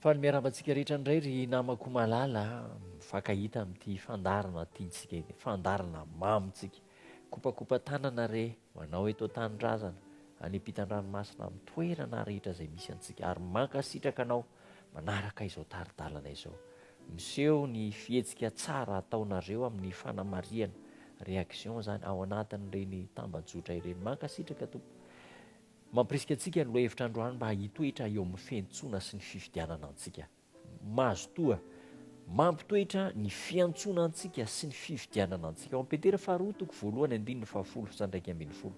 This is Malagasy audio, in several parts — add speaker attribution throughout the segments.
Speaker 1: fa ny miarabantsika rehetra ndray ry namako malala fakahita amin'ity fandarana tiantsika iny fandarana mamitsika kopakopa tanana re manao eto tanindrazana any ampitan-dranomasina amin'ny toerana rehetra izay misy antsika ary mankasitraka anao manaraka izao taridalana izao miseho ny fihetsika tsara ataonareo amin'ny fanamariana réaction zany ao anatin'ireny tambajotra ireny mankasitraka tompo mampirisika antsika ny loha hevitra androany mba hitoetra eo amin'ny fiantsoana sy ny fifidianana antsika mazotoa mampitoetra ny fiantsoana antsika sy ny fifidianana antsika ao am-petera faharoa toko voalohany andininy fahafolo sandraiky ambin'ny folo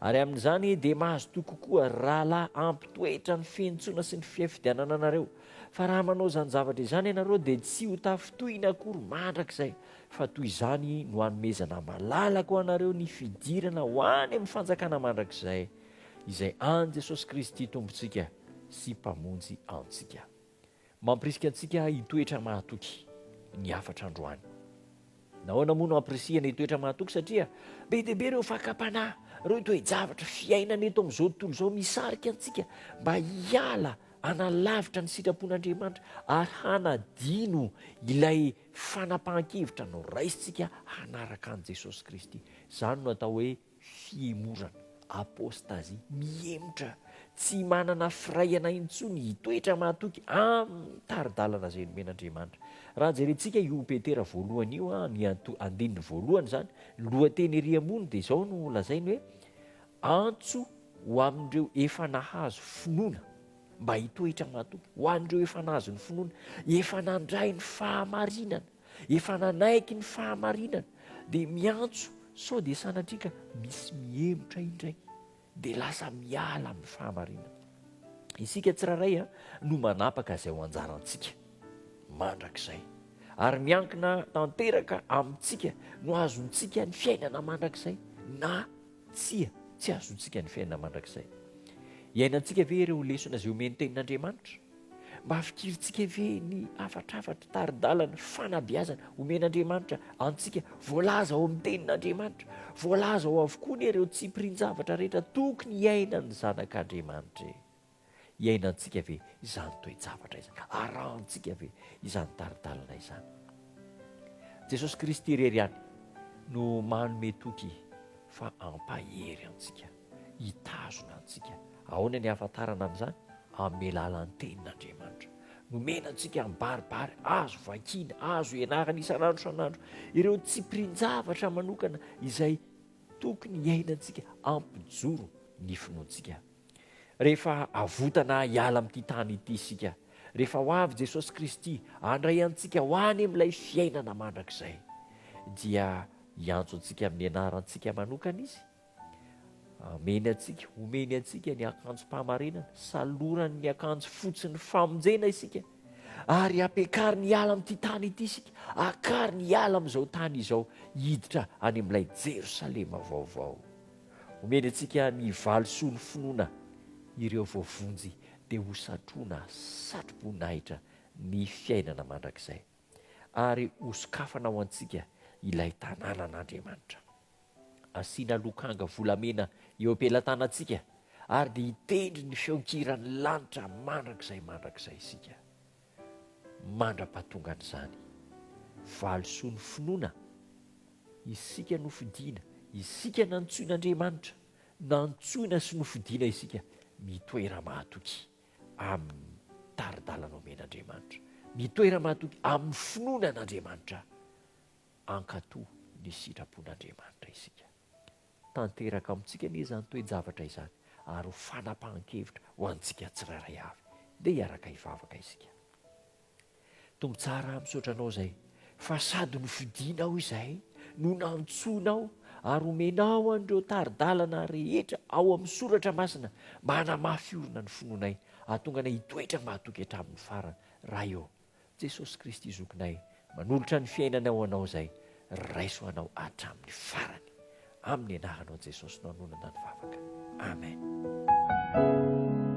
Speaker 1: ary amin'izany dia mazotoa kokoa rahalahy hampitoetra ny fiantsoana sy ny fifidianana anareo fa raha manao zany zavatra izany ianareo dia tsy ho tafintohina akory mandrakizay fa toy izany no hanomezana malalaka ho anareo ny fidirana ho any amin'ny fanjakana mandrakizay izay any Jesosy Kristy Tompontsika sy Mpamonjy antsika mampirisika antsika hitoetra mahatoky ny afatra androany nahoana moa no ampirisihana hitoetra mahatoky satria be dia be ireo fakapanahy ireo toe-javatra fiainana eto amin'izao tontolo izao misarika antsika mba hiala analavitra ny sitrapon'Andriamanitra ary hanadino ilay fanapahan-kevitra no raisitsika hanaraka an' Jesosy Kristy izany no atao hoe fiemorana apôstazia mihemotra tsy manana firaiana intsony hitoetra mahatoky amin'ny taridalana izay nomen'Andriamanitra raha jerentsika io petera voalohany io ny andininy voalohany zany lohateny ery ambony dia izao no lazainy hoe antso ho amin'ireo efa nahazo finoana mba hitoetra mahatoky ho an'ireo efa nahazo ny finoana efa nandray ny fahamarinana efa nanaiky ny fahamarinana dia miantso sao dia sanatrika misy mihemotra indray dia lasa miala amin'ny fahamarinana isika tsiraray no manapaka izay ho anjarantsika mandrakizay ary miankina tanteraka amintsika no azontsika ny fiainana mandrakizay na tsy azontsika ny fiainana mandrakizay iainantsika ve ireo lesona izay omeny tenin'Andriamanitra mba afikiritsika ve ny afatrafatra taridalana fanabeazana omen'Andriamanitra antsika voalaza ao amin'ny tenin'Andriamanitra voalaza ao avokoa ny ireo tsipirin-javatra rehetra tokony hiainan'ny zanak'Andriamanitra hiainantsika ve izany toe-javatra izany arahantsika ve izany taridalana izany Jesosy Kristy irery any no manome toky fa ampahery antsika hitazona antsika ahoana ny ahafantarana amin'izany amin'ny alalan'ny tenin'Andriamanitra nomena antsika mibaribary azo vakiana azo ianarana isan'andro isan'andro ireo tsipirin-javatra manokana izay tokony hiainantsika ampijoro ny finoantsika rehefa avotana hiala amin'ity tany ity isika rehefa ho avy Jesosy Kristy handray antsika ho any amin'ilay fiainana mandrakizay dia hiantso antsika amin'ny anarantsika manokana izy omeny antsika ny akanjo-pahamarinana salorany ny akanjo fotsiny famonjena isika ary ampiakary ny ala amin'ity tany ity isika akary ny ala amin'izao tany izao hiditra any amin'ilay Jerosalema vaovao omeny antsika ny valisoa ny finoana ireo voavonjy dia ho satroana satroboninahitra ny fiainana mandrakizay ary hosokafana ao antsika ilay tanànan'Andriamanitra asiana lokanga volamena eo am-pelantanantsika ary dia hitendry ny feonkiran'ny lanitra mandrakizay isika mandra-pahatongan'izany valisoa ny finoana isika nofidiana isika nantsoin'Andriamanitra nantsoina sy nofidiana isika mitoera mahatoky amin'ny taridalana omen'Andriamanitra mitoera mahatoky amin'ny finoana an'Andriamanitra ankatoa ny sitrapon'Andriamanitra isika tanteraka amintsika ny izany toe-javatra izany ary ho fanapahan-kevitra ho antsika tsirairay avy dia hiaraka hivavaka isika tombo tsara misaotranao izay fa sady nofidianao izay no nantsoinao ary omenao an'ireo taridalana rehetra ao amin'ny soratra masina mba hanamafy orina ny finoanay ahatonga anay hitoetra mahatoky hatramin'ny farany raha eo Jesosy Kristy zokinay manolotra ny fiainana ao anao izay raiso anao hatramin'ny farany amin'ny anaranao Jesosy no anonana ny vavaka amen